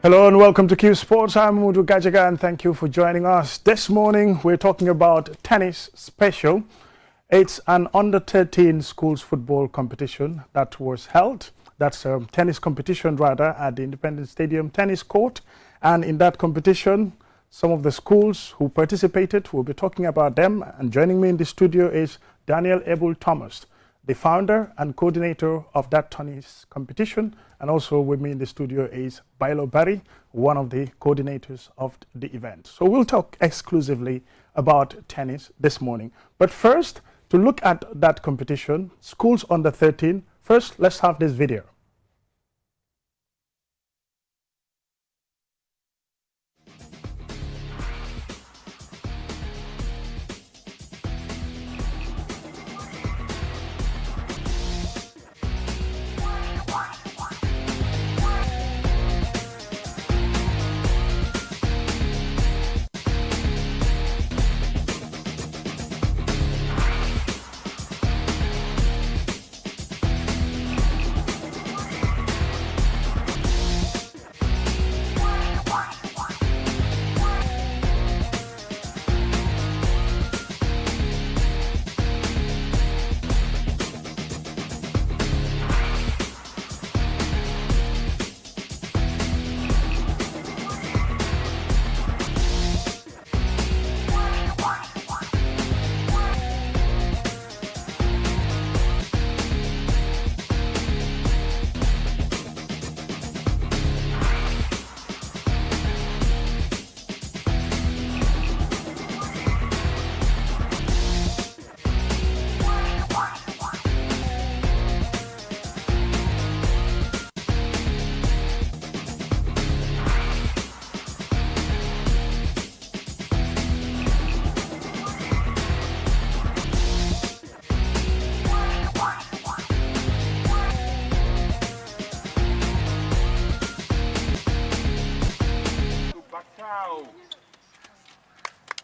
Hello and welcome to Qsports. I'm Mudu Gajaga and thank you for joining us. This morning we're talking about tennis special. It's an under-13 schools football competition that was held. That's a tennis competition rather at the Independence Stadium tennis court. And in that competition, some of the schools who participated, we'll be talking about them. And joining me in the studio is Daniel Abel Thomas, the founder and coordinator of that tennis competition. And also with me in the studio is Bailo Barry, one of the coordinators of the event. So we'll talk exclusively about tennis this morning. But first, to look at that competition, schools under 13, first let's have this video.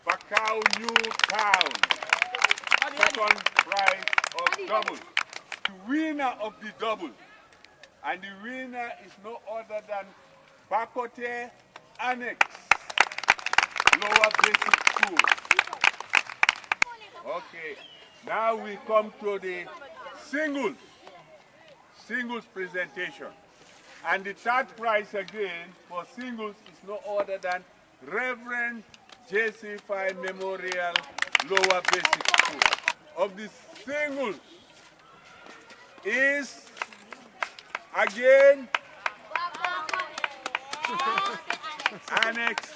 Bacau New Town, second prize of double. The winner of the double, and the winner is no other than Bakote Annex, Lower Basic School. Okay, now we come to the singles presentation. And the third prize again for singles is no other than Reverend JC5 Memorial Lower Basic School. Of the singles is again Annex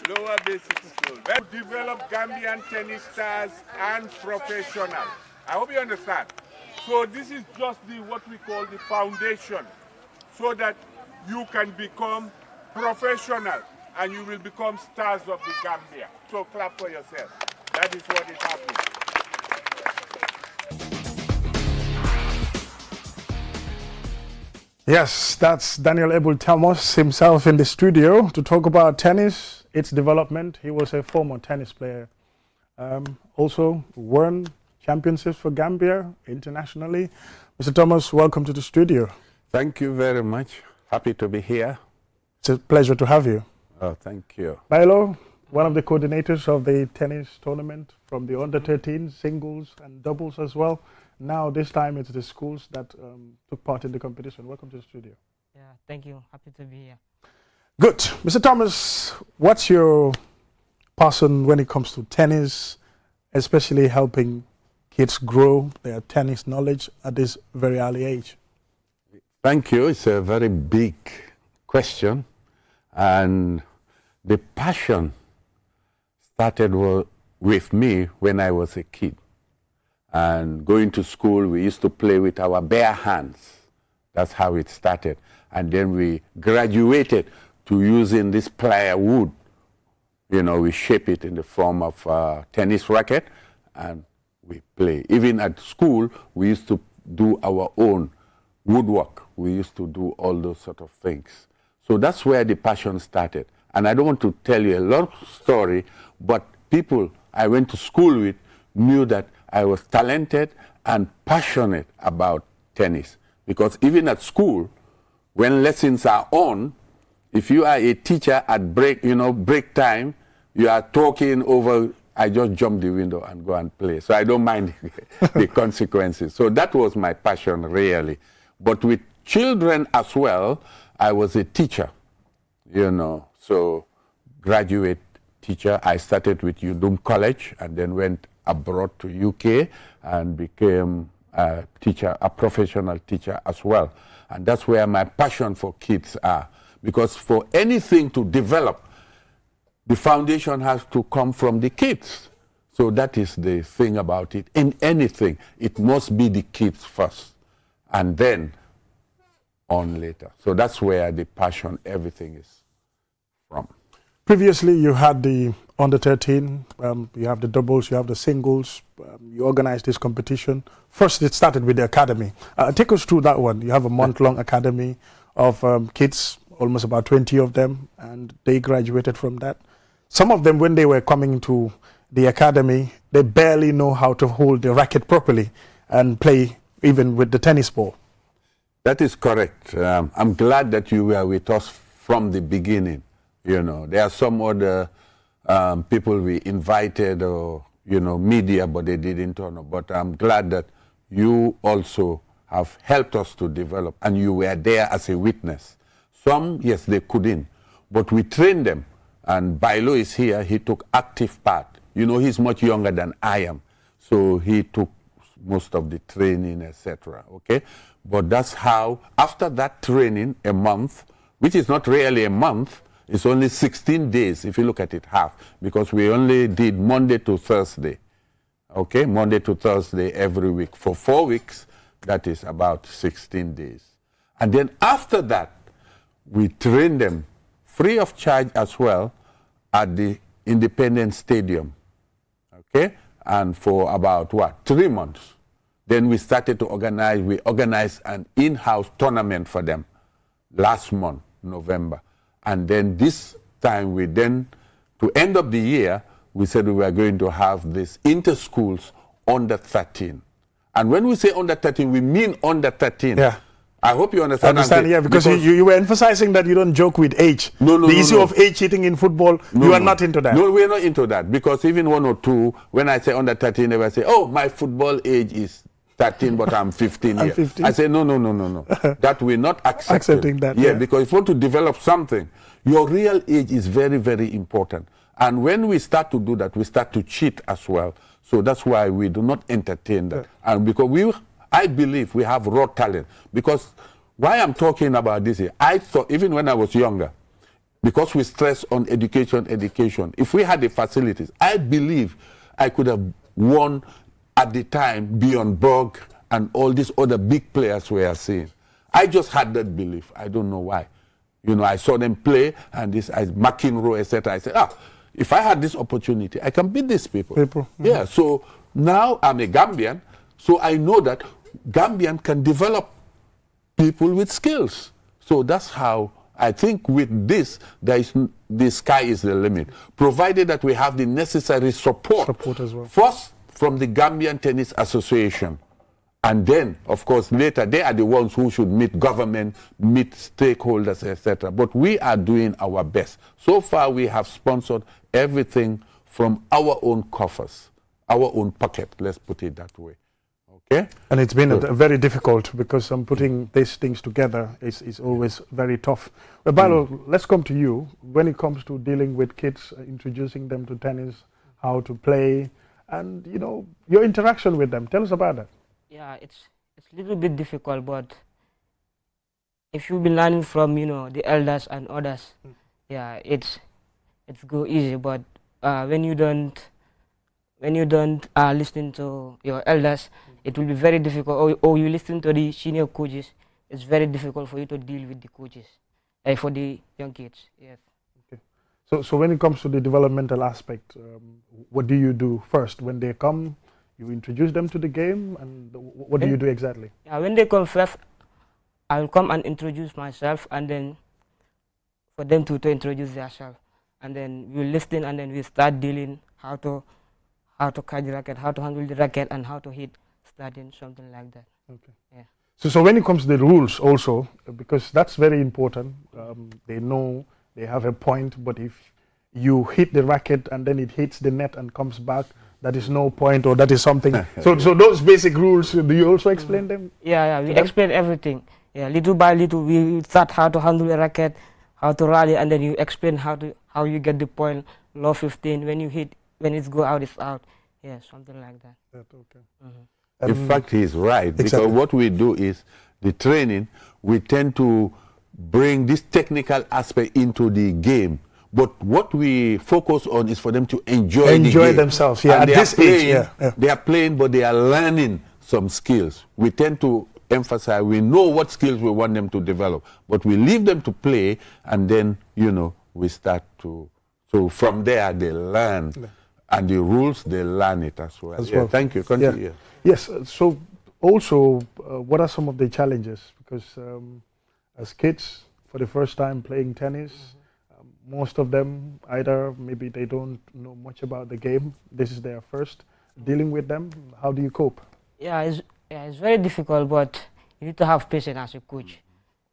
Lower Basic School. We develop Gambian tennis stars and professionals. I hope you understand. So this is just what we call the foundation, so that you can become professional and you will become stars of the Gambia. So clap for yourself. That is what is happening. Yes, that's Daniel Abel Thomas himself in the studio to talk about tennis, its development. He was a former tennis player. Also won championships for Gambia internationally. Mr. Thomas, welcome to the studio. Thank you very much. Happy to be here. It's a pleasure to have you. Oh, thank you. Bailo, one of the coordinators of the tennis tournament from the under-13 singles and doubles as well. Now this time it's the schools that took part in the competition. Welcome to the studio. Yeah, thank you. Happy to be here. Good. Mr. Thomas, what's your passion when it comes to tennis, especially helping kids grow their tennis knowledge at this very early age? Thank you. It's a very big question. And the passion started with me when I was a kid. And going to school, we used to play with our bare hands. That's how it started. And then we graduated to using this plywood. You know, we shape it in the form of a tennis racket and we play. Even at school, we used to do our own woodwork. We used to do all those sort of things. So that's where the passion started. And I don't want to tell you a long story, but people I went to school with knew that I was talented and passionate about tennis. Because even at school, when lessons are on, If you are a teacher at break, break time, you are talking over, I just jump the window and go and play. So I don't mind the consequences. So that was my passion, really. But with children as well, I was a teacher, so graduate teacher. I started with Udum College and then went abroad to UK and became a teacher, a professional teacher as well. And that's where my passion for kids are. Because for anything to develop, the foundation has to come from the kids. So that is the thing about it. In anything, it must be the kids first, and then on later. So that's where the passion, everything is from. Previously, you had the under 13, you have the doubles, you have the singles, you organized this competition. First, it started with the academy. Take us through that one. You have a month-long academy of kids, almost about 20 of them, and they graduated from that. Some of them, when they were coming to the academy, they barely know how to hold the racket properly and play even with the tennis ball. That is correct. I'm glad that you were with us from the beginning. There are some other people we invited or, media, but they didn't turn up. But I'm glad that you also have helped us to develop, and you were there as a witness. Some, yes, they couldn't, but we trained them. And Bailo is here, he took active part. He's much younger than I am, so he took most of the training, etc. Okay? But that's how, after that training, a month, which is not really a month, it's only 16 days, if you look at it half, because we only did Monday to Thursday. Okay? Monday to Thursday every week. For 4 weeks, that is about 16 days. And then after that, we train them free of charge as well at the Independence Stadium, okay? And for about, 3 months. Then we started to we organized an in-house tournament for them last month, November. And then this time to end of the year, we said we were going to have this inter-schools under 13. And when we say under 13, we mean under 13. Yeah. I hope you understand. Yeah, because you were emphasizing that you don't joke with age. The issue of age cheating in football, you are not into that. No, we are not into that, because even 1 or 2, when I say under 13, they will say, oh, my football age is 13, but I'm 15 I'm here. 15. I say, no. That we're not accepting that. Yeah, because if you want to develop something, your real age is very, very important. And when we start to do that, we start to cheat as well. So that's why we do not entertain that. Yeah. And because I believe we have raw talent. Because why I'm talking about this, I thought, even when I was younger, because we stress on education, if we had the facilities, I believe I could have won at the time Bjorn Borg and all these other big players we are seeing. I just had that belief. I don't know why. I saw them play, and McEnroe, etc. I said, if I had this opportunity, I can beat these people. Mm-hmm. Yeah, so now I'm a Gambian, so I know that Gambian can develop people with skills. So that's how I think with this, the sky is the limit, provided that we have the necessary support as well. First, from the Gambian Tennis Association, and then, of course, later, they are the ones who should meet government, meet stakeholders, etc. But we are doing our best. So far, we have sponsored everything from our own coffers, our own pocket, let's put it that way. Okay? And it's been very difficult, because putting these things together is always very tough. But Bailo, let's come to you. When it comes to dealing with kids, introducing them to tennis, how to play, and your interaction with them, tell us about that. Yeah, it's a little bit difficult, but if you've been learning from the elders and others, yeah, it's go easy. But when you don't listen to your elders, it will be very difficult. Or you listen to the senior coaches, it's very difficult for you to deal with the coaches, for the young kids. Yes. Okay. So when it comes to the developmental aspect, what do you do first when they come? You introduce them to the game, and what do you do exactly? Yeah, when they come first, I will come and introduce myself, and then for them to introduce themselves, and then we listen, and then we start dealing how to catch the racket, how to handle the racket, and how to hit, starting something like that. Okay. Yeah. So when it comes to the rules also, because that's very important, they know they have a point, but if you hit the racket and then it hits the net and comes back, that is no point, or that is something. So those basic rules, do you also explain them? Yeah, we explain everything. Yeah, little by little, we start how to handle a racket, how to rally, and then you explain how you get the point, low 15, when you hit, when it's go out, it's out. Yeah, something like that. Okay. In fact, he's right, because Exactly. what we do is the training, we tend to bring this technical aspect into the game. But what we focus on is for them to enjoy the game. themselves. Yeah, And at they this are playing, age. Yeah. They are playing, but they are learning some skills. We tend to emphasize, we know what skills we want them to develop, but we leave them to play, and then, we start to, so from there they learn. And the rules, they learn it as well. Well. Thank you. Continue. Yes. So also, what are some of the challenges? Because as kids, for the first time playing tennis, most of them either maybe they don't know much about the game. This is their first dealing with them. How do you cope? Yeah, it's very difficult, but you need to have patience as a coach.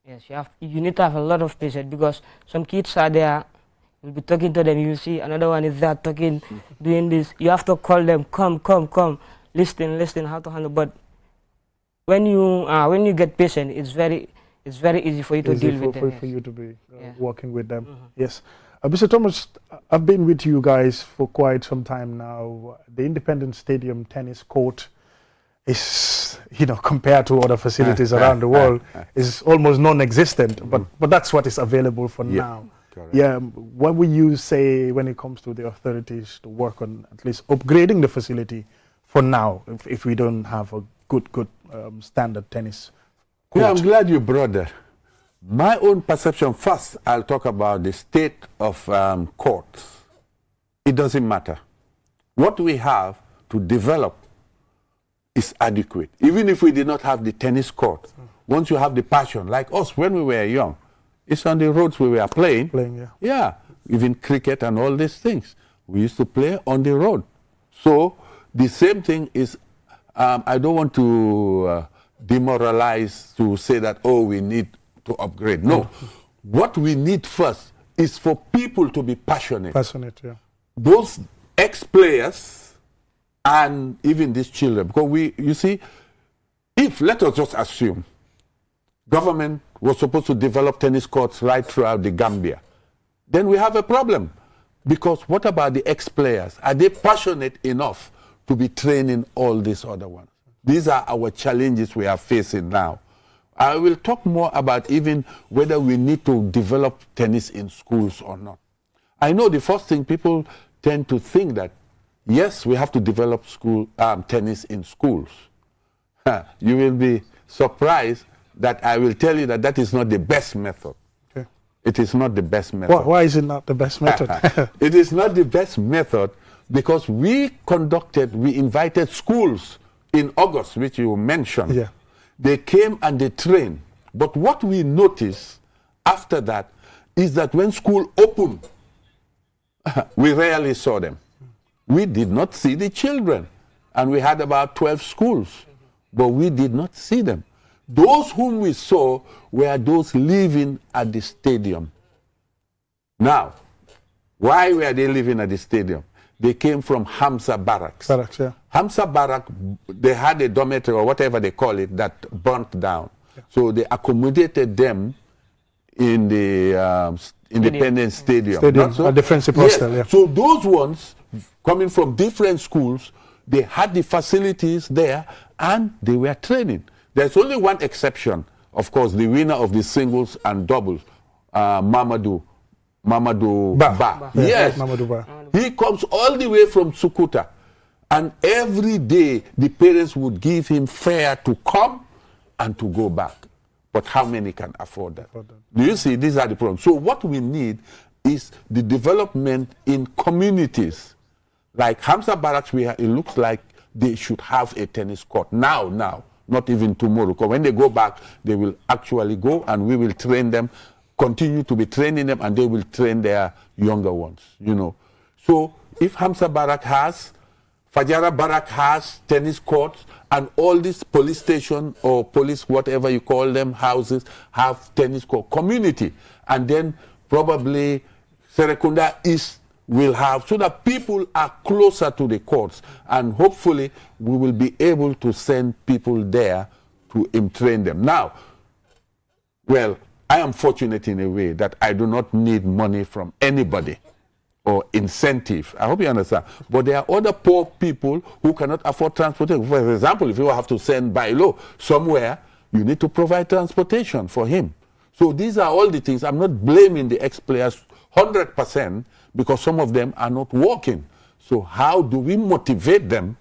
Yes, you need to have a lot of patience, because some kids are there, you'll be talking to them, you'll see another one is there talking, doing this. You have to call them, come, listen, how to handle. But when you get patient, it's very easy for you to deal with them. For you to be working with them. Yes. Mr. Thomas, I've been with you guys for quite some time now. The Independence Stadium tennis court is, compared to other facilities around the world, is almost non-existent. But that's what is available for now. Correct. Yeah. What would you say when it comes to the authorities to work on at least upgrading the facility for now, if we don't have a good standard tennis court? Yeah, I'm glad you brought that. My own perception, first, I'll talk about the state of courts. It doesn't matter. What we have to develop is adequate. Even if we did not have the tennis court, once you have the passion, like us when we were young, it's on the roads we were playing. Yeah, even cricket and all these things. We used to play on the road. So the same thing is, I don't want to demoralize to say that, we need to upgrade. No. What we need first is for people to be passionate. Yeah. Both ex-players and even these children. Because you see, let us just assume, government was supposed to develop tennis courts right throughout the Gambia, then we have a problem. Because what about the ex-players? Are they passionate enough to be training all these other ones? These are our challenges we are facing now. I will talk more about even whether we need to develop tennis in schools or not. I know the first thing people tend to think that, yes, we have to develop tennis in schools. You will be surprised that I will tell you that that is not the best method. Okay. It is not the best method. Why is it not the best method? It is not the best method because we invited schools in August, which you mentioned. Yeah. They came and they trained. But what we noticed after that is that when school opened, we rarely saw them. We did not see the children. And we had about 12 schools, but we did not see them. Those whom we saw were those living at the stadium. Now, why were they living at the stadium? They came from Hamza Barracks. Hamza Barracks, they had a dormitory or whatever they call it that burnt down. Yeah. So they accommodated them in the Independence Stadium. A defensive hostel, yeah. So those ones coming from different schools, they had the facilities there and they were training. There's only one exception, of course, the winner of the singles and doubles, Mamadou Ba. Yes, Mamadou Ba. He comes all the way from Sukuta. And every day, the parents would give him fare to come and to go back. But how many can afford that? Do you see? These are the problems. So what we need is the development in communities. Like Hamza Barracks, it looks like they should have a tennis court now, not even tomorrow. Because when they go back, they will actually go and we will train them, continue to be training them, and they will train their younger ones, So if Hamza Barracks has Fajara Barak has tennis courts, and all these police station or police, whatever you call them, houses have tennis court community. And then probably Serekunda East will have, so that people are closer to the courts, and hopefully we will be able to send people there to train them. Now, well, I am fortunate in a way that I do not need money from anybody or incentive. I hope you understand. But there are other poor people who cannot afford transportation. For example, if you have to send by law somewhere, you need to provide transportation for him. So these are all the things. I'm not blaming the ex-players 100% because some of them are not working. So how do we motivate them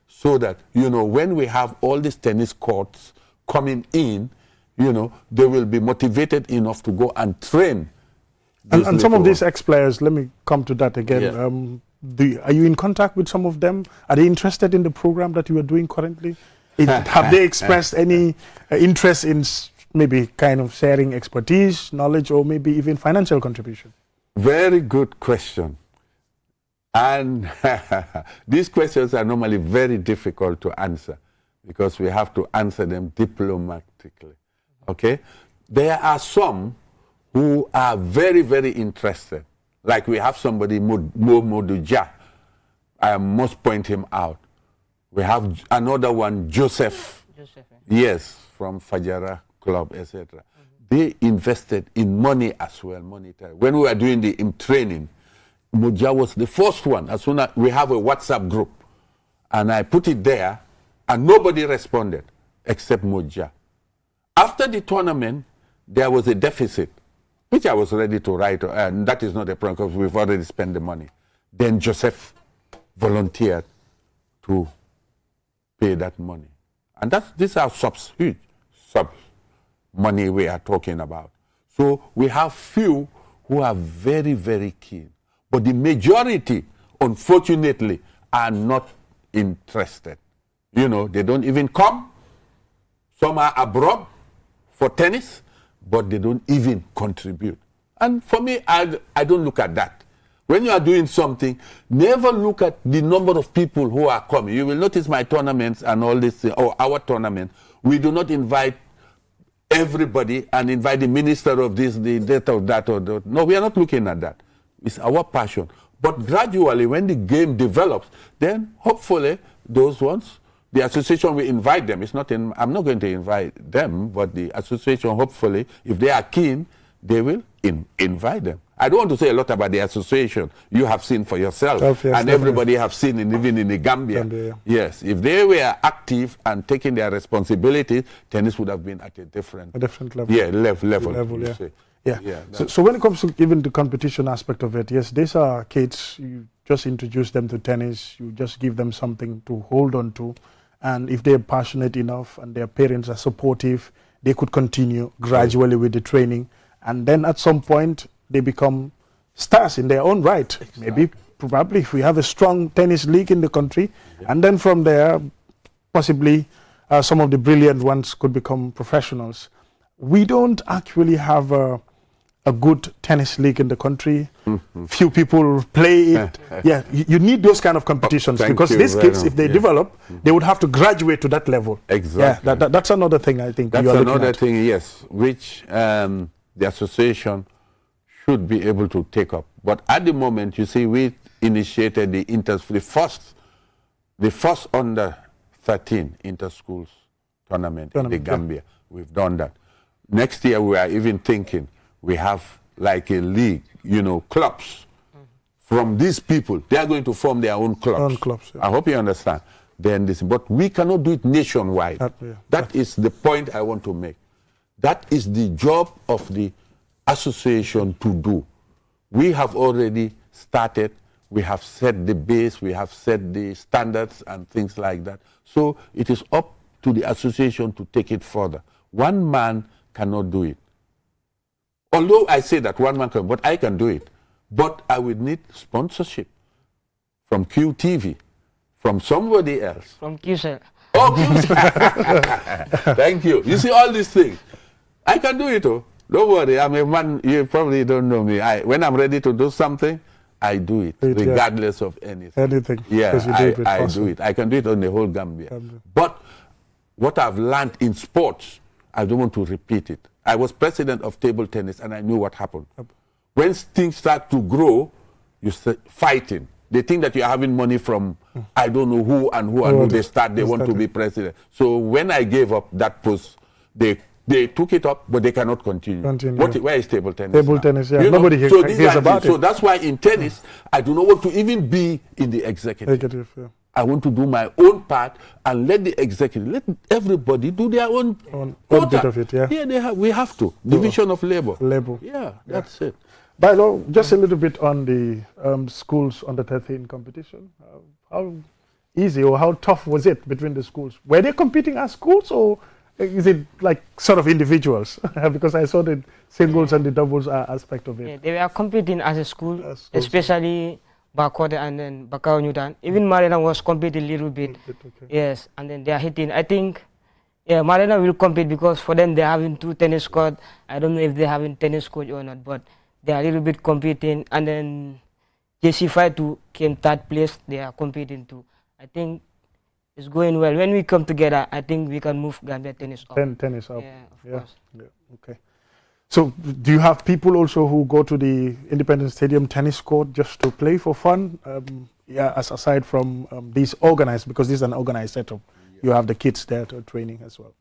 so that, you know, when we have all these tennis courts coming in, you know, they will be motivated enough to go and train. And some of these ex-players, let me come to that again. Yeah. Are you in contact with some of them? Are they interested in the program that you are doing currently? Have they expressed any interest in maybe kind of sharing expertise, knowledge, or maybe even financial contribution? Very good question. And these questions are normally very difficult to answer because we have to answer them diplomatically. Okay? There are some who are very, very interested. Like we have somebody, Moduja. I must point him out. We have another one, Joseph. Yes, from Fajara Club, etc. They invested in money as well, monetary. When we were doing the training, Moja was the first one. As soon as we have a WhatsApp group, and I put it there, and nobody responded except Moja. After the tournament, there was a deficit, which I was ready to write, and that is not a problem because we've already spent the money. Then Joseph volunteered to pay that money. And these are huge money we are talking about. So we have few who are very, very keen. But the majority, unfortunately, are not interested. You know, they don't even come. Some are abroad for tennis, but they don't even contribute. And for me, I don't look at that. When you are doing something, never look at the number of people who are coming. You will notice my tournaments and all this, or our tournament, we do not invite everybody and invite the minister of this, the that of that, or that. No, we are not looking at that. It's our passion. But gradually, when the game develops, then hopefully those ones, the association will invite them. It's not I'm not going to invite them, but the association, hopefully, if they are keen, they will invite them. I don't want to say a lot about the association. You have seen for yourself, yes, and everybody have seen, even in the Gambia. Yeah. Yes, if they were active and taking their responsibilities, tennis would have been at a different level. Yeah, level. Yeah. So when it comes to even the competition aspect of it, yes, these are kids. You just introduce them to tennis. You just give them something to hold on to, and if they're passionate enough and their parents are supportive, they could continue gradually with the training, and then at some point they become stars in their own right. Exactly. Maybe, probably, if we have a strong tennis league in the country, and then from there, possibly some of the brilliant ones could become professionals. We don't actually have a good tennis league in the country. Few people play it. Yeah, you need those kind of competitions because these kids, if they develop, they would have to graduate to that level. Exactly. Yeah, that's another thing I think. That's another thing, yes, which the association should be able to take up. But at the moment, you see, we initiated the first under 13 inter-schools tournament in the Gambia. Yeah. We've done that. Next year, we are even thinking we have like a league, you know, clubs. From these people, they are going to form their own clubs. Yeah. I hope you understand. But we cannot do it nationwide. That is the point I want to make. That is the job of the association to do. We have already started. We have set the base. We have set the standards and things like that. So it is up to the association to take it further. One man cannot do it. Although I say that one man can, but I can do it. But I would need sponsorship from QTV, from somebody else. From QCell. Oh, QCell. Thank you. You see all these things. I can do it. Oh. Don't worry. I'm a man. You probably don't know me. When I'm ready to do something, I do it, Yeah. regardless of anything. Anything. Yeah, because you do it with I passion. do it. I can do it on the whole Gambia. Gambia. But what I've learned in sports, I don't want to repeat it. I was president of table tennis and I knew what happened. When things start to grow, you start fighting. They think that you're having money from I don't know who and who they want to be president. So when I gave up that post, they took it up, but they cannot continue. Where is table tennis? Table now? tennis, yeah. You know? Nobody hears about it. So that's why in tennis, I do not want to even be in the executive. Yeah. I want to do my own part and let the executive, let everybody do their own bit of it, yeah. Yeah, we have to. Division of labor. Labor. Yeah, that's it. By law, just a little bit on the schools under 13 competition. How easy or how tough was it between the schools? Were they competing as schools or is it like sort of individuals? Because I saw the singles and the doubles aspect of it. Yeah, they were competing as a school, especially Bakoda and then Bakau Newton. Even Marina was competing a little bit. Okay. Yes, and then they are hitting. I think, yeah, Marina will compete because for them they're having 2 tennis courts. I don't know if they're having tennis coach or not, but they are a little bit competing. And then JC5 too came 3rd place. They are competing too. I think it's going well. When we come together, I think we can move Gambia tennis up. Tennis up. Yeah, of course. Yeah. Okay. So do you have people also who go to the Independence Stadium tennis court just to play for fun? As aside from these organized, because this is an organized setup, you have the kids there to training as well.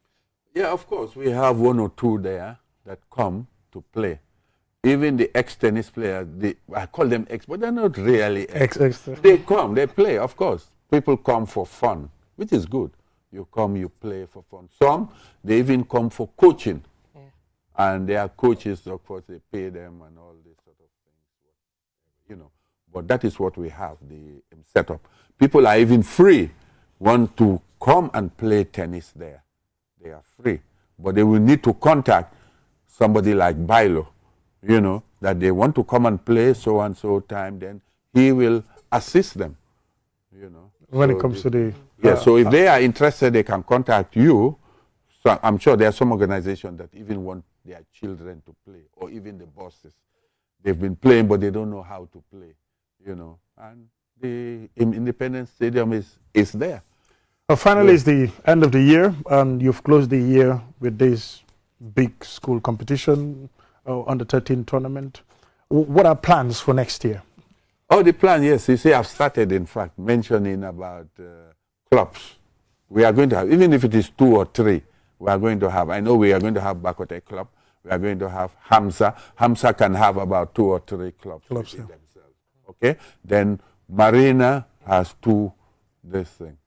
Yeah, of course. We have 1 or 2 there that come to play. Even the ex-tennis players, I call them ex, but they're not really ex. They come, they play, of course. People come for fun, which is good. You come, you play for fun. Some, they even come for coaching. And their coaches, of course, they pay them and all this sort of things, But that is what we have, the setup. People are even free, want to come and play tennis there. They are free. But they will need to contact somebody like Bailo, that they want to come and play so and so time, then he will assist them, When it comes to the... so if they are interested, they can contact you. So I'm sure there are some organizations that even want their children to play, or even the bosses. They've been playing, but they don't know how to play, And the Independence Stadium is there. Finally, it's the end of the year, and you've closed the year with this big school competition, under 13 tournament. What are plans for next year? Oh, the plan, yes. You see, I've started, in fact, mentioning about clubs. We are going to have, even if it is 2 or 3, we are going to have, I know we are going to have Bakote Club, we are going to have Hamza. Hamza can have about 2 or 3 clubs themselves. Okay? Then Marina has 2, this thing.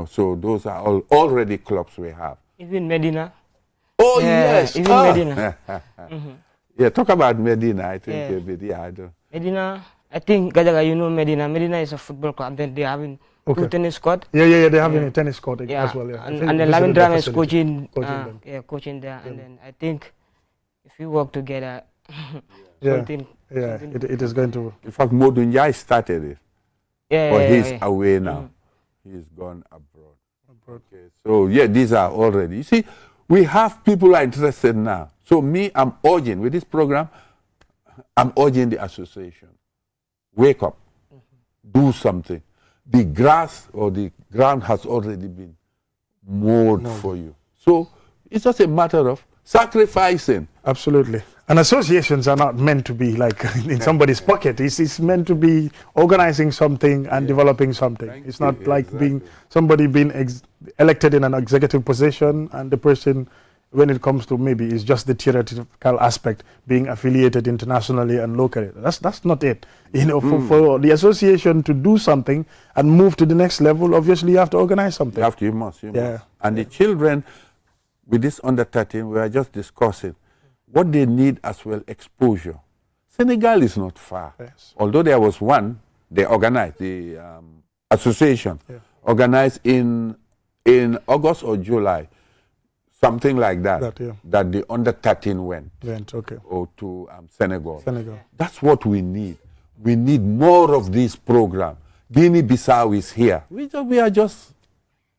So those are all already clubs we have. Even Medina. Oh, yes. Even Medina. Yeah, talk about Medina, I think. I don't. Medina, I think, Gajaga, Medina. Medina is a football club, and then they're having 2 tennis courts. Yeah, they're having a tennis court as well. Yeah. And then Lamin Drama is coaching there. And then I think if we work together, something. Yeah, it is going to... In fact, Modunjai started it. But he's away now. He's gone abroad. Okay, so these are already. You see, we have people who are interested now. So me, I'm urging, with this program, I'm urging the association. Wake up. Do something. The grass or the ground has already been mowed for you. So it's just a matter of sacrificing. Absolutely. And associations are not meant to be like in somebody's pocket. It's meant to be organizing something and developing something. It's not like somebody being elected in an executive position and the person, when it comes to maybe it's just the theoretical aspect, being affiliated internationally and locally. That's not it. For the association to do something and move to the next level, obviously you have to organize something. You must. And the children, with this under 13, we are just discussing what they need as well, exposure. Senegal is not far. Yes. Although there was one, they organized, the association, organized in August or July, something like that, that the under 13 went or to Senegal. That's what we need. We need more of this program. Guinea-Bissau is here. We are just,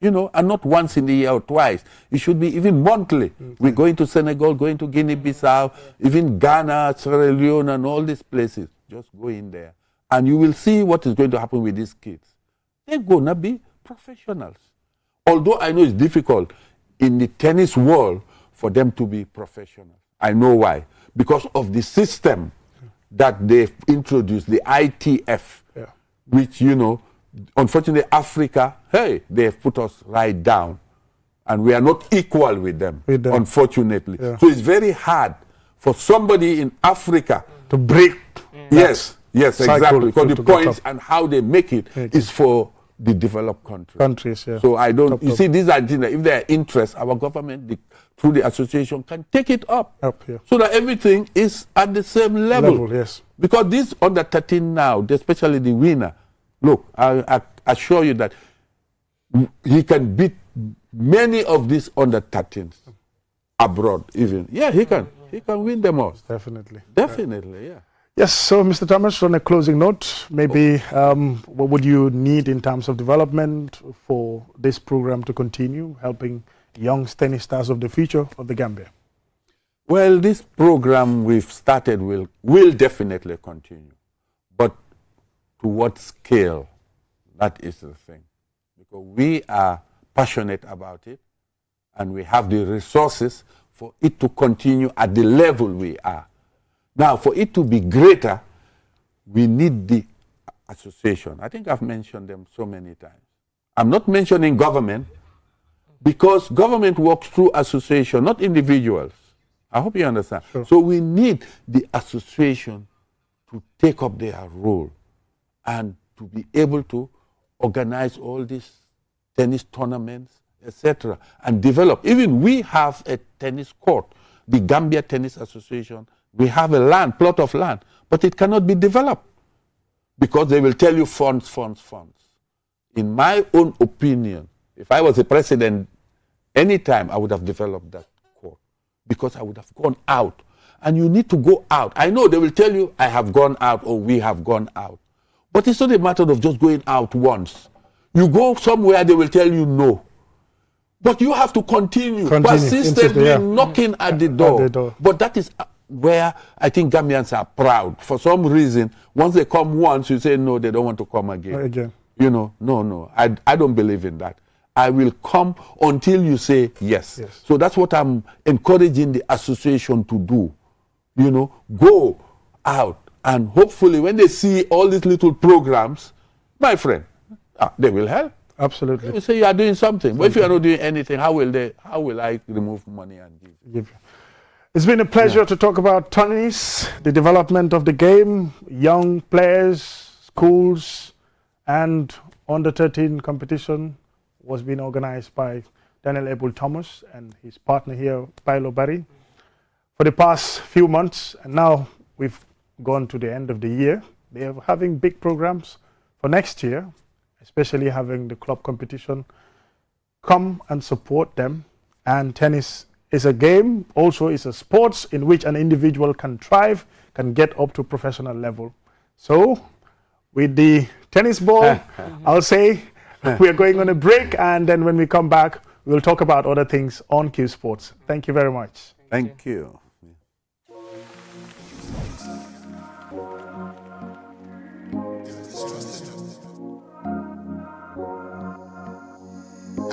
and not once in the year or twice. It should be even monthly. We're going to Senegal, going to Guinea-Bissau, even Ghana, Sierra Leone, and all these places. Just go in there And you will see what is going to happen with these kids. They're going to be professionals. Although I know it's difficult in the tennis world for them to be professionals. I know why. Because of the system that they've introduced, the ITF, which, you know, unfortunately Africa, hey, they've put us right down. And we are not equal with them. Unfortunately. So it's very hard for somebody in Africa to break. Yes, exactly. Because the points and how they make it is for the developed countries. So I don't, you see, these are things that if there are interests, our government, through the association, can take it up. So that everything is at the same level. Because this under 13 now, especially the winner, look, I assure you that he can beat many of these under 13s abroad even. Yeah, he can win them all. Definitely, yeah. Yes, so Mr. Thomas, on a closing note, maybe what would you need in terms of development for this program to continue helping young tennis stars of the future of the Gambia? Well, this program we've started will definitely continue. But to what scale? That is the thing. Because we are passionate about it and we have the resources for it to continue at the level we are. Now, for it to be greater, we need the association. I think I've mentioned them so many times. I'm not mentioning government because government works through association, not individuals. I hope you understand. So we need the association to take up their role and to be able to organize all these tennis tournaments, etc., and develop. Even we have a tennis court, the Gambia Tennis Association. We have a plot of land, but it cannot be developed because they will tell you funds. In my own opinion, if I was a president, anytime I would have developed that court because I would have gone out. And you need to go out. I know they will tell you, I have gone out or we have gone out. But it's not a matter of just going out once. You go somewhere, they will tell you no. But you have to continue persistently knocking at the door. But that is where I think Gambians are proud. For some reason, once they come once, you say no, they don't want to come again. You know, no. I don't believe in that. I will come until you say yes. So that's what I'm encouraging the association to do. You know, go out. And hopefully when they see all these little programs, my friend, they will help. Absolutely. They will say you are doing something. But if you are not doing anything, how will I remove money and give you? It's been a pleasure to talk about tennis, the development of the game, young players, schools, and under 13 competition was being organized by Daniel Abel Thomas and his partner here, Paolo Barry, for the past few months. And now we've gone to the end of the year. They are having big programs for next year, especially having the club competition. Come and support them. And tennis is a game, also is a sports in which an individual can thrive, can get up to professional level. So with the tennis ball, I'll say we are going on a break, and then when we come back, we'll talk about other things on Qsports. Thank you very much. Thank you.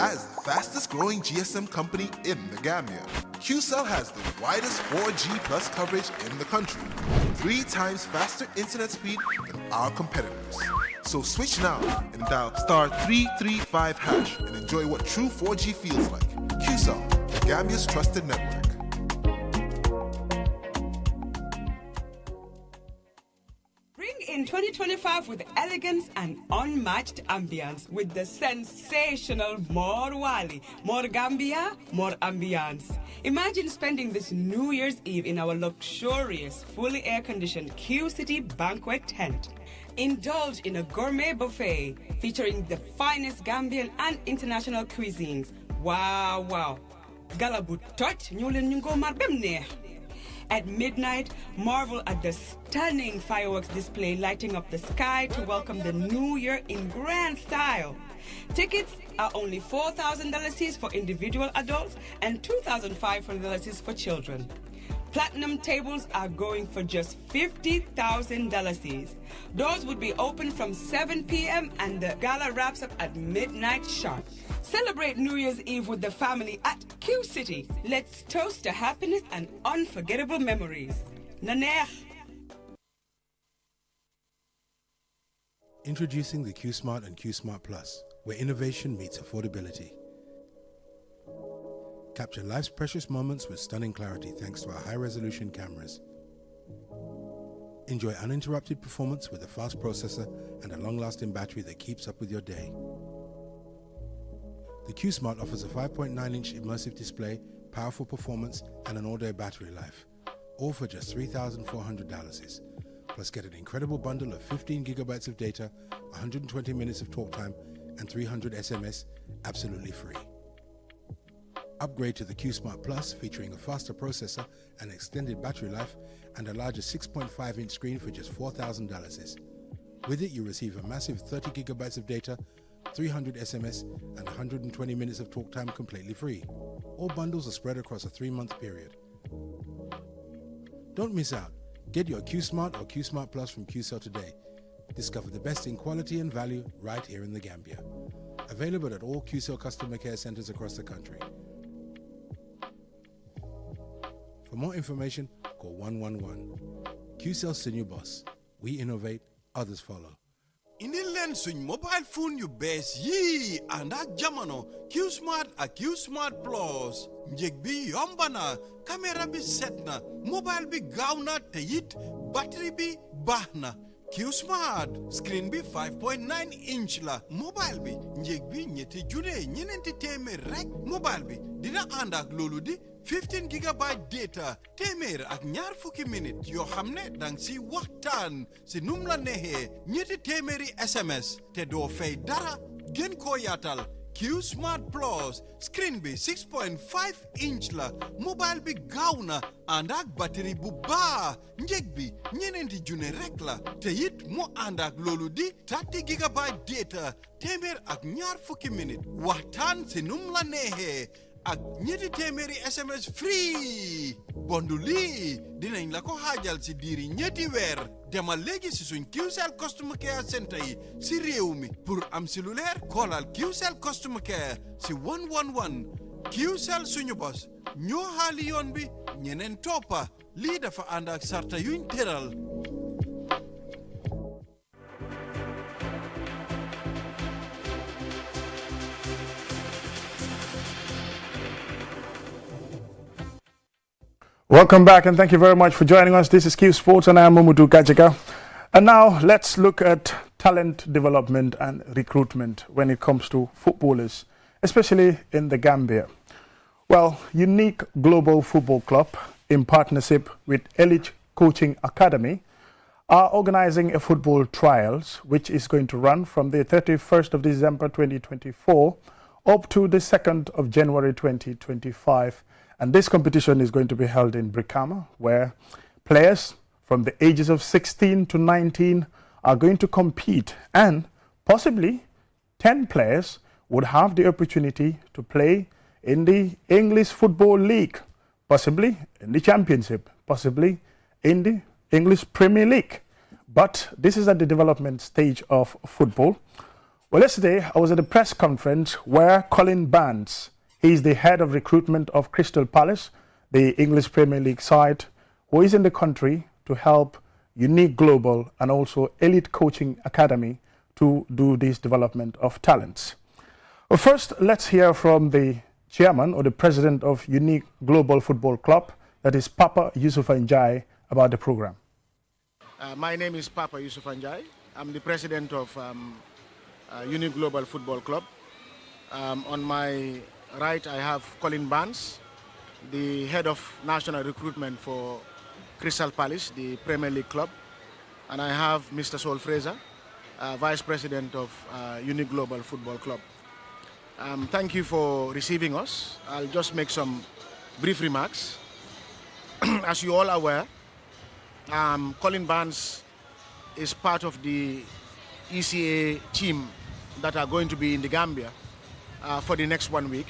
As the fastest growing GSM company in the Gambia, Qcell has the widest 4G plus coverage in the country, 3 times faster internet speed than our competitors. So switch now and dial *335# and enjoy what true 4G feels like. Qcell, the Gambia's trusted network. In 2025 with elegance and unmatched ambience with the sensational More Wali, More Gambia, More Ambiance. Imagine spending this New Year's Eve in our luxurious, fully air-conditioned Q City banquet tent. Indulge in a gourmet buffet featuring the finest Gambian and international cuisines. Wow. Galabut tot ñulen ñu mar bem neex. At midnight, marvel at the stunning fireworks display lighting up the sky to welcome the new year in grand style. Tickets are only $4,000 for individual adults and $2,500 for children. Platinum tables are going for just $50,000. Doors would be open from 7 p.m. and the gala wraps up at midnight sharp. Celebrate New Year's Eve with the family at Q City. Let's toast to happiness and unforgettable memories. Naner. Introducing the Qsmart and Qsmart Plus, where innovation meets affordability. Capture life's precious moments with stunning clarity thanks to our high-resolution cameras. Enjoy uninterrupted performance with a fast processor and a long-lasting battery that keeps up with your day. The Qsmart offers a 5.9-inch immersive display, powerful performance, and an all-day battery life, all for just $3,400. Plus get an incredible bundle of 15 gigabytes of data, 120 minutes of talk time, and 300 SMS absolutely free. Upgrade to the Qsmart Plus featuring a faster processor and extended battery life and a larger 6.5-inch screen for just $4,000. With it, you receive a massive 30 gigabytes of data, 300 SMS, and 120 minutes of talk time completely free. All bundles are spread across a 3-month period. Don't miss out. Get your Qsmart or Qsmart Plus from Qcell today. Discover the best in quality and value right here in the Gambia. Available at all Qcell customer care centers across the country. For more information, call 111. Qcell Senior Boss. We innovate, others follow. Indil leen suñ mobile phone yu bees yii ànd ak jamono Qsmart ak Qsmart Plus njëg bi yomba na caméra bi set na mobile bi gaaw na te it batterie bi baax na Qsmart screen bi 5.9 inch la mobile bi njëg bi ñetti junne ñeneenti téeméer rek mobile bi dina ànd ak loolu di 15 gigabyte data téeméer ak ñaar fukki minute yoo xam ne dang si waxtaan si num la neexee ñetti téeméeri SMS te doo fay dara gën koo yaatal Qsmart Plus screen bi 6.5 inch la mobile bi gaaw na ànd ak batterie bu baax njëg bi ñeneenti junne rek la te it mu ànd ak loolu di 30 gigabyte data téeméer ak ñaar fukki minute waxtaan si num la neexee ak ñetti téeméeri SMS free bondu lii dinañ la ko xaajal si diiri ñetti weer demal léegi si suñ Qcell Customer Care Center yi si réew mi pour am si lu leer koolal Qcell Customer Care si 111 Qcell suñu bos ñoo xaali yoon bi ñeneen toppa lii dafa ànd ak sarta yuñ tëral. Welcome back and thank you very much for joining us. This is Qsports and I am Mamudu Gajika. And now let's look at talent development and recruitment when it comes to footballers, especially in the Gambia. Well, Unique Global Football Club, in partnership with Elite Coaching Academy, are organizing a football trials which is going to run from the 31st of December 2024 up to the 2nd of January 2025. And this competition is going to be held in Brikama, where players from the ages of 16 to 19 are going to compete, and possibly 10 players would have the opportunity to play in the English Football League, possibly in the Championship, possibly in the English Premier League. But this is at the development stage of football. Well, yesterday I was at a press conference where Colin Barnes, he's the head of recruitment of Crystal Palace, the English Premier League side, who is in the country to help Unique Global and also Elite Coaching Academy to do this development of talents. Well, first, let's hear from the chairman or the president of Unique Global Football Club, that is Papa Yusuf Njai, about the program. My name is Papa Yusuf Njai. I'm the president of Unique Global Football Club. On my right, I have Colin Barnes, the head of national recruitment for Crystal Palace, the Premier League club. And I have Mr. Sol Fraser, vice president of Unique Global Football Club. Thank you for receiving us. I'll just make some brief remarks. As you all are aware, Colin Barnes is part of the ECA team that are going to be in the Gambia for the next 1 week,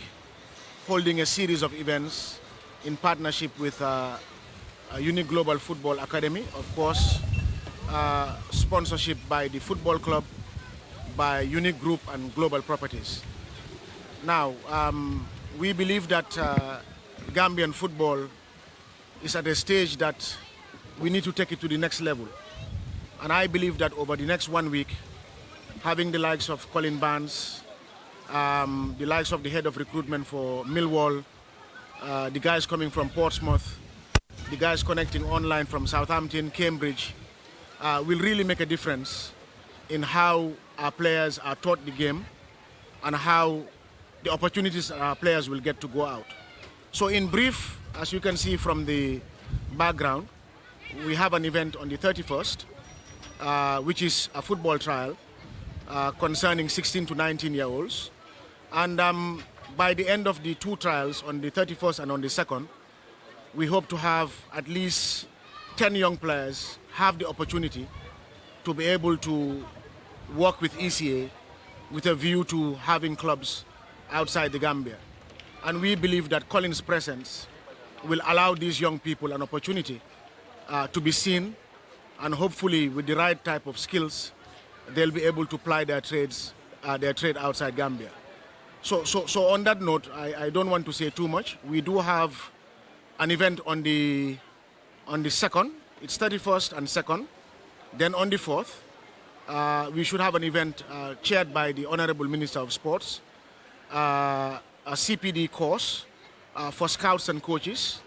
holding a series of events in partnership with Unique Global Football Academy, of course, sponsorship by the football club, by Unique Group and Global Properties. Now, we believe that Gambian football is at a stage that we need to take it to the next level. And I believe that over the next 1 week, having the likes of Colin Barnes, the likes of the head of recruitment for Millwall, the guys coming from Portsmouth, the guys connecting online from Southampton, Cambridge, will really make a difference in how our players are taught the game and how the opportunities our players will get to go out. So in brief, as you can see from the background, we have an event on the 31st, which is a football trial concerning 16 to 19-year-olds. And by the end of the two trials, on the 31st and on the 2nd, we hope to have at least 10 young players have the opportunity to be able to work with ECA with a view to having clubs outside the Gambia. And we believe that Colin's presence will allow these young people an opportunity to be seen, and hopefully with the right type of skills, they'll be able to ply their trade outside Gambia. So on that note, I don't want to say too much. We do have an event on the 2nd. It's 31st and 2nd. Then on the 4th, we should have an event chaired by the Honorable Minister of Sports, a CPD course for scouts and coaches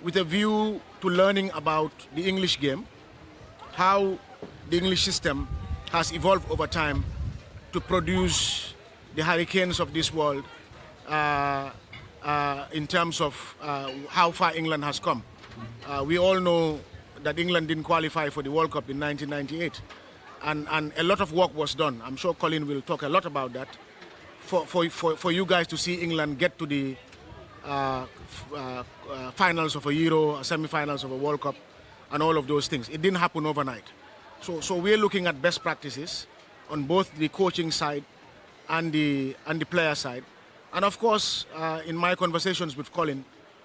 with a view to learning about the English game, how the English system has evolved over time to produce the hurricanes of this world in terms of how far England has come. We all know that England didn't qualify for the World Cup in 1998. And a lot of work was done. I'm sure Colin will talk a lot about that. For you guys to see England get to the finals of a Euro, semi-finals of a World Cup, and all of those things. It didn't happen overnight. So we're looking at best practices on both the coaching side and the player side. And of course, in my conversations with Colin,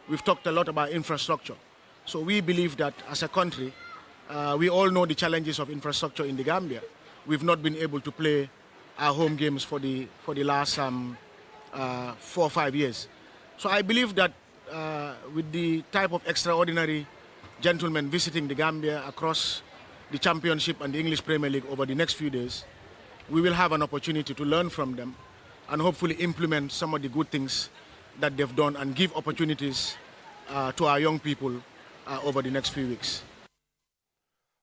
we've talked a lot about infrastructure. So we believe that as a country, we all know the challenges of infrastructure in the Gambia. We've not been able to play our home games for the last 4 or 5 years. So I believe that with the type of extraordinary gentlemen visiting the Gambia across the Championship and the English Premier League over the next few days, we will have an opportunity to learn from them and hopefully implement some of the good things that they've done and give opportunities to our young people over the next few weeks.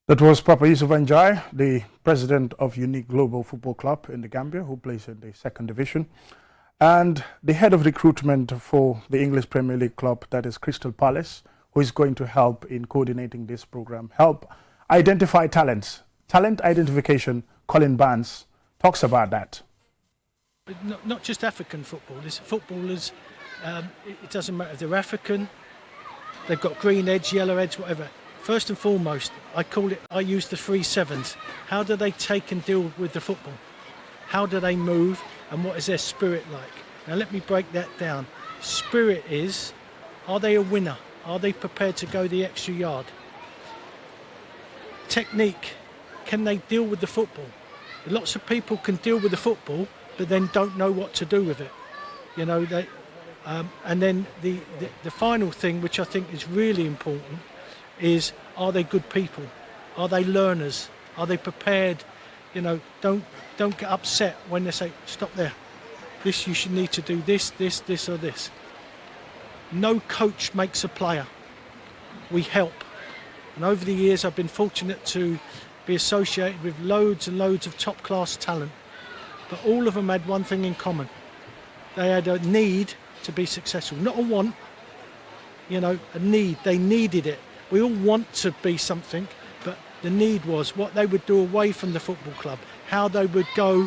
That was Papa Yusuf Njai, the president of Unique Global Football Club in the Gambia, who plays in the 2nd division, and the head of recruitment for the English Premier League club, that is Crystal Palace, who is going to help in coordinating this program, help identify talents. Talent identification, Colin Barnes talks about that. But not just African footballers. Footballers, it doesn't matter if they're African, they've got green heads, yellow heads, whatever. First and foremost, I use the 3 sevens. How do they take and deal with the football? How do they move, and what is their spirit like? Now let me break that down. Spirit is, are they a winner? Are they prepared to go the extra yard? Technique, can they deal with the football? Lots of people can deal with the football, but then don't know what to do with it. You know, and then the final thing, which I think is really important, is, are they good people? Are they learners? Are they prepared? You know, don't get upset when they say, stop there. This, you should need to do this, this or this. No coach makes a player. We help. And over the years, I've been fortunate to be associated with loads and loads of top-class talent. But all of them had one thing in common. They had a need to be successful. Not a want, you know, a need. They needed it. We all want to be something, but the need was what they would do away from the football club, how they would go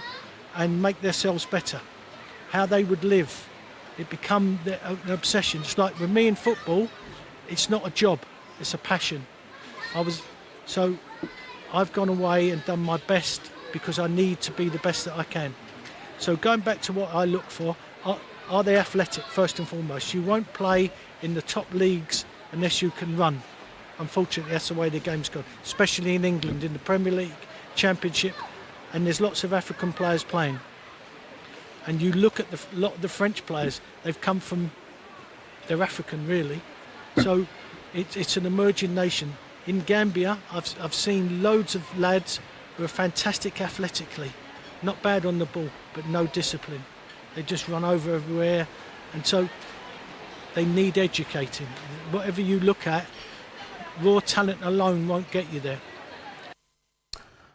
and make themselves better, how they would live. It become an obsession. It's like with me in football, it's not a job, it's a passion. So I've gone away and done my best because I need to be the best that I can. So going back to what I look for, are they athletic first and foremost? You won't play in the top leagues unless you can run. unfortunately, that's the way the game's gone, especially in England, in the Premier League, Championship, and there's lots of African players playing. And you look at a lot of the French players, they've come from, they're African really. So it's an emerging nation. In Gambia, I've seen loads of lads who are fantastic athletically, not bad on the ball, but no discipline. They just run over everywhere, and so they need educating. Whatever you look at, raw talent alone won't get you there.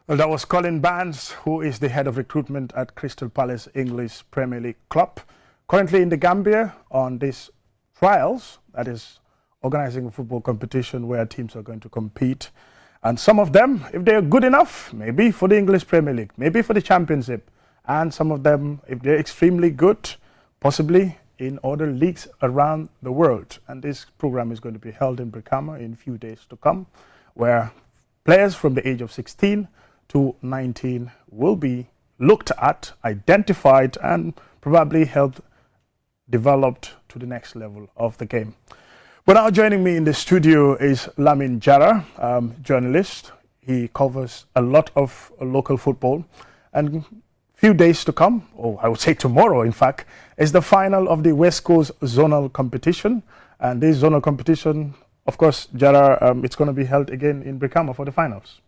Well, that was Colin Barnes, who is the head of recruitment at Crystal Palace English Premier League club. Currently in the Gambia on these trials, that is organizing a football competition where teams are going to compete. And some of them, if they're good enough, maybe for the English Premier League, maybe for the Championship. And some of them, if they're extremely good, possibly in other leagues around the world. And this program is going to be held in Brikama in a few days to come, where players from the age of 16 to 19 will be looked at, identified, and probably helped developed to the next level of the game. But now joining me in the studio is Lamin Jara, journalist. He covers a lot of local football. And few days to come, or I would say tomorrow in fact, is the final of the West Coast Zonal Competition. And this zonal competition, of course, Jara, it's going to be held again in Brikama for the finals.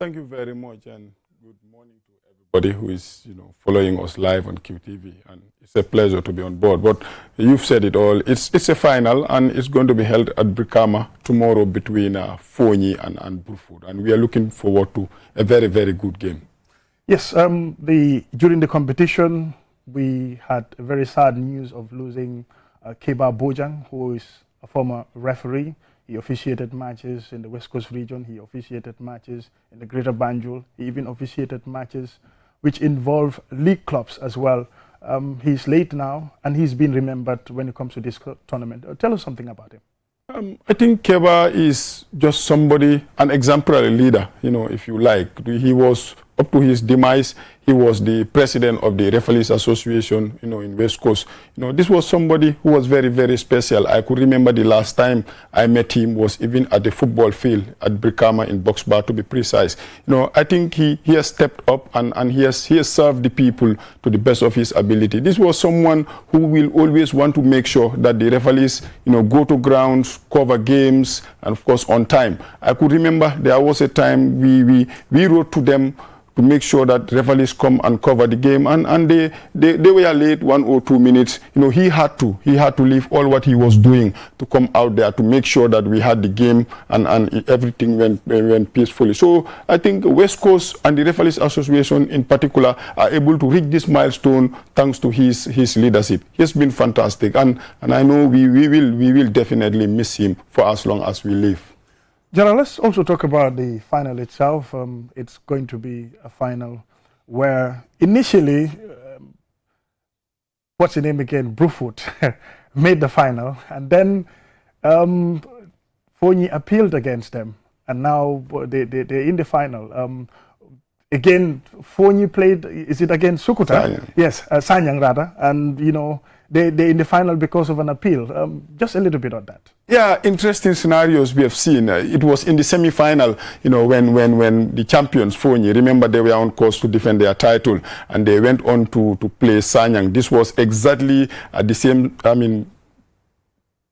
Thank you very much, and good morning to everybody who is, following us live on QTV. And it's a pleasure to be on board. But you've said it all. It's a final, and it's going to be held at Brikama tomorrow between Fonyi and Brufut. And we are looking forward to a very, very good game. Yes, during the competition, we had a very sad news of losing Keba Bojang, who is a former referee. He officiated matches in the West Coast region. He officiated matches in the Greater Banjul. He even officiated matches which involve league clubs as well. He's late now, and he's been remembered when it comes to this tournament. Tell us something about him. I think Keba is just somebody, an exemplary leader, if you like. He was, up to his demise, he was the president of the Referees Association, in West Coast. This was somebody who was very, very special. I could remember the last time I met him was even at the football field at Brikama in Boxbar, to be precise. I think he has stepped up and he has served the people to the best of his ability. This was someone who will always want to make sure that the referees, go to grounds, cover games, and of course on time. I could remember there was a time we wrote to them to make sure that referees come and cover the game, and they were late 1 or 2 minutes. He had to leave all what he was doing to come out there to make sure that we had the game and everything went peacefully. So I think West Coast and the Referees Association in particular are able to reach this milestone thanks to his leadership. He's been fantastic, and I know we will definitely miss him for as long as we live. General, let's also talk about the final itself. It's going to be a final where initially, what's the name again, Brufut, made the final, and then Fonyi appealed against them, and now they're in the final. Again, Fonyi played, is it against Sukuta? Sanyang. Yes, Sanyang rather, and they're in the final because of an appeal. Just a little bit on that. Yeah, interesting scenarios we have seen. It was in the semi-final, when the champions, Fonyi, remember they were on course to defend their title, and they went on to play Sanyang. This was exactly at the same,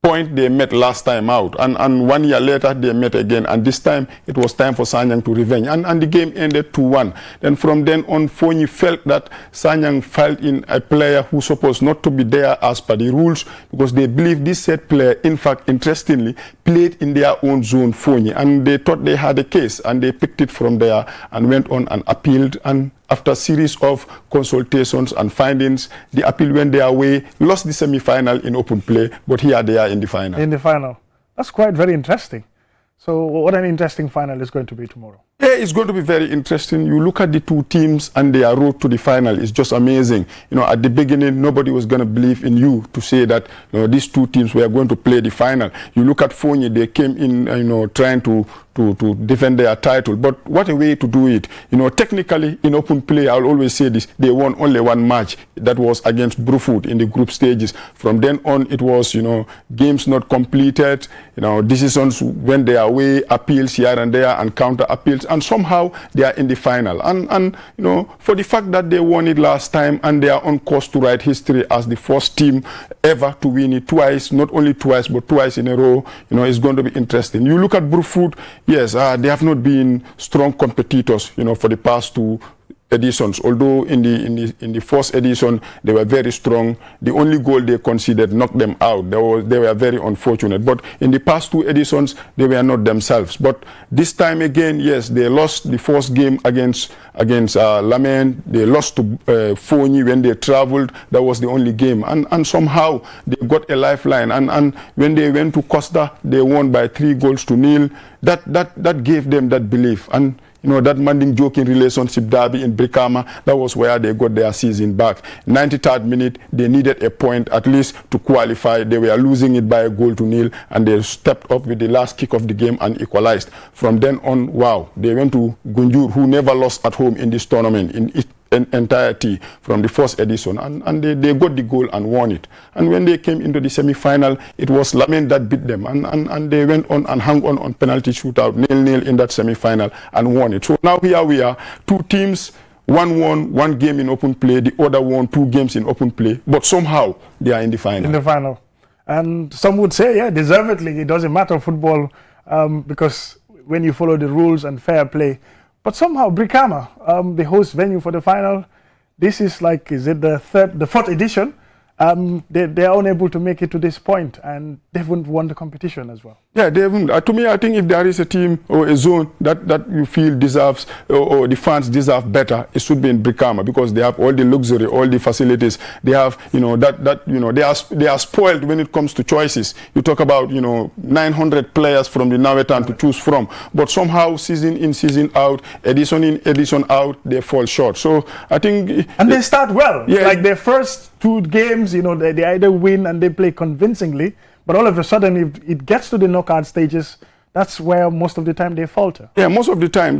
point they met last time out, and 1 year later they met again, and this time it was time for Sanyang to revenge, and the game ended 2-1. Then from then on, Fonyi felt that Sanyang felt in a player who supposed not to be there as per the rules, because they believe this said player, in fact, interestingly, played in their own zone, Fonyi, and they thought they had a case, and they picked it from there and went on and appealed, and after a series of consultations and findings, the appeal went their way, lost the semi-final in open play, but here they are in the final. In the final. That's quite very interesting. So what an interesting final is going to be tomorrow. Yeah, it's going to be very interesting. You look at the two teams and their road to the final. It's just amazing. At the beginning, nobody was going to believe in you to say that these two teams were going to play the final. You look at Fonyi, they came in, trying to to defend their title. But what a way to do it. Technically in open play, I'll always say this, they won only one match. That was against Brufut in the group stages. From then on, it was, games not completed, decisions went their way, appeals here and there, and counter appeals, and somehow they are in the final. And for the fact that they won it last time and they are on course to write history as the first team ever to win it twice, not only twice, but twice in a row, it's going to be interesting. You look at Brufut, yes, they have not been strong competitors, for the past two editions. Although in the first edition they were very strong, the only goal they conceded knocked them out. They were very unfortunate. But in the past two editions they were not themselves. But this time again, yes, they lost the first game against Lamen. They lost to Fonyi when they traveled. That was the only game. And somehow they got a lifeline. And when they went to Costa, they won by 3-0. That gave them that belief. And that Manding joking relationship derby in Brikama, that was where they got their season back. 93rd minute, they needed a point at least to qualify. They were losing it by 1-0, and they stepped up with the last kick of the game and equalized. From then on, wow, they went to Gunjur, who never lost at home in this tournament in entirety from the first edition, and they got the goal and won it. And when they came into the semi-final, it was Lamen that beat them, and they went on and hung on penalty shootout, 0-0 in that semi-final, and won it. So now here we are, two teams, one won one game in open play, the other won 2 games in open play, but somehow they are in the final. In the final. And some would say, yeah, deservedly, it doesn't matter football, because when you follow the rules and fair play. But somehow Brikama, the host venue for the final, this is like, is it the 4th edition? They are unable to make it to this point, and they haven't won the competition as well. Yeah, they haven't. To me, I think if there is a team or a zone that you feel deserves, or the fans deserve better, it should be in Brikama, because they have all the luxury, all the facilities. They have, they are spoiled when it comes to choices. You talk about, 900 players from the Nawetan to choose from, but somehow season in, season out, edition in, edition out, they fall short. So I think, and they start well. Yeah, like their first 2 games, they either win and they play convincingly, but all of a sudden, if it gets to the knockout stages, that's where most of the time they falter. Yeah, most of the time,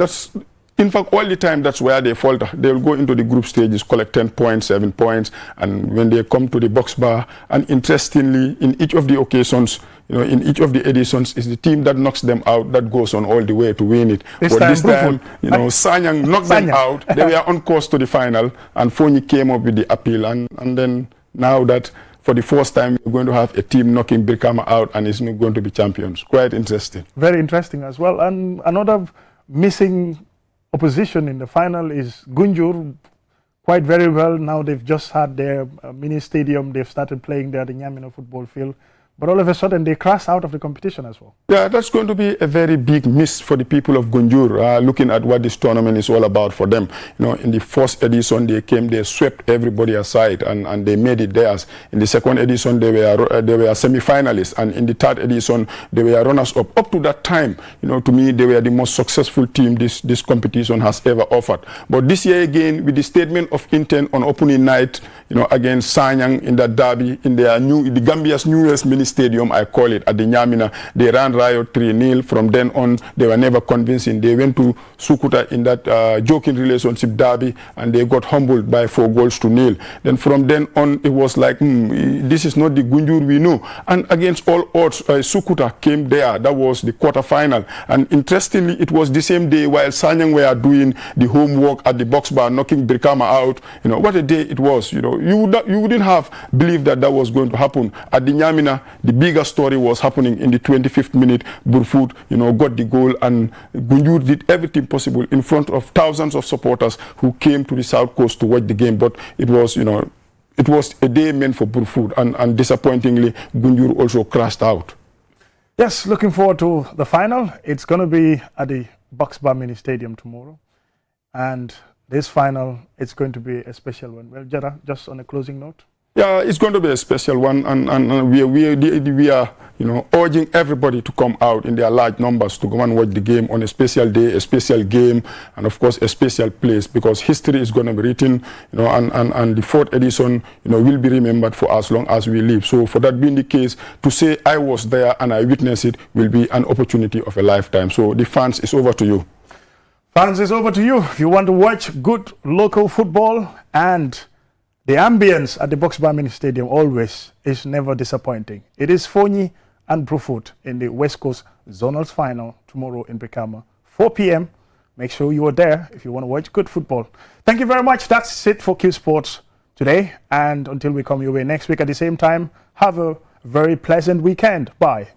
in fact, all the time, that's where they falter. They'll go into the group stages, collect 10 points, 7 points, and when they come to the box bar, and interestingly, in each of the occasions, in each of the editions, is the team that knocks them out that goes on all the way to win it. But this time, Sanyang knocked them out. They were on course to the final, and Fonyi came up with the appeal, and then now that for the first time, we're going to have a team knocking Brikama out, and it's not going to be champions. Quite interesting. Very interesting as well. And another missing opposition in the final is Gunjur, quite very well. Now they've just had their mini stadium. They've started playing there, the Nyamina football field. But all of a sudden, they crashed out of the competition as well. Yeah, that's going to be a very big miss for the people of Gunjur, looking at what this tournament is all about for them. In the first edition, they came, they swept everybody aside, and they made it theirs. In the second edition, they were semi-finalists, and in the third edition, they were runners-up. Up to that time, to me, they were the most successful team this competition has ever offered. But this year again, with the statement of intent on opening night, against Sanyang in that derby, in the Gambia's newest mini stadium, I call it, at the Nyamina, they ran riot 3-0. From then on, they were never convincing. They went to Sukuta in that joking relationship derby, and they got humbled by 4-0. Then from then on, it was like, this is not the Gunjur we know. And against all odds, Sukuta came there. That was the quarter-final. And interestingly, it was the same day while Sanyang were doing the homework at the box bar, knocking Brikama out. What a day it was. You wouldn't have believed that was going to happen. At the Nyamina, the bigger story was happening in the 25th minute. Brufut, got the goal, and Gunjur did everything possible in front of thousands of supporters who came to the South Coast to watch the game. But it was, it was a day meant for Brufut, and disappointingly, Gunjur also crashed out. Yes, looking forward to the final. It's going to be at the Boxbar Mini Stadium tomorrow, and this final, it's going to be a special one. Well, Jara, just on a closing note. Yeah, it's going to be a special one, and we are, you know, urging everybody to come out in their large numbers to go and watch the game on a special day, a special game, and of course a special place, because history is going to be written, you know, and the fourth edition, you know, will be remembered for as long as we live. So for that being the case, to say I was there and I witnessed it will be an opportunity of a lifetime. So the fans, it's over to you. Fans, it's over to you. If you want to watch good local football, and the ambience at the Box Bar Mini Stadium always is never disappointing. It is Fonyi and Brufut in the West Coast Zonals Final tomorrow in Brikama, 4 p.m. Make sure you are there if you want to watch good football. Thank you very much. That's it for Qsports today. And until we come your way next week at the same time, have a very pleasant weekend. Bye.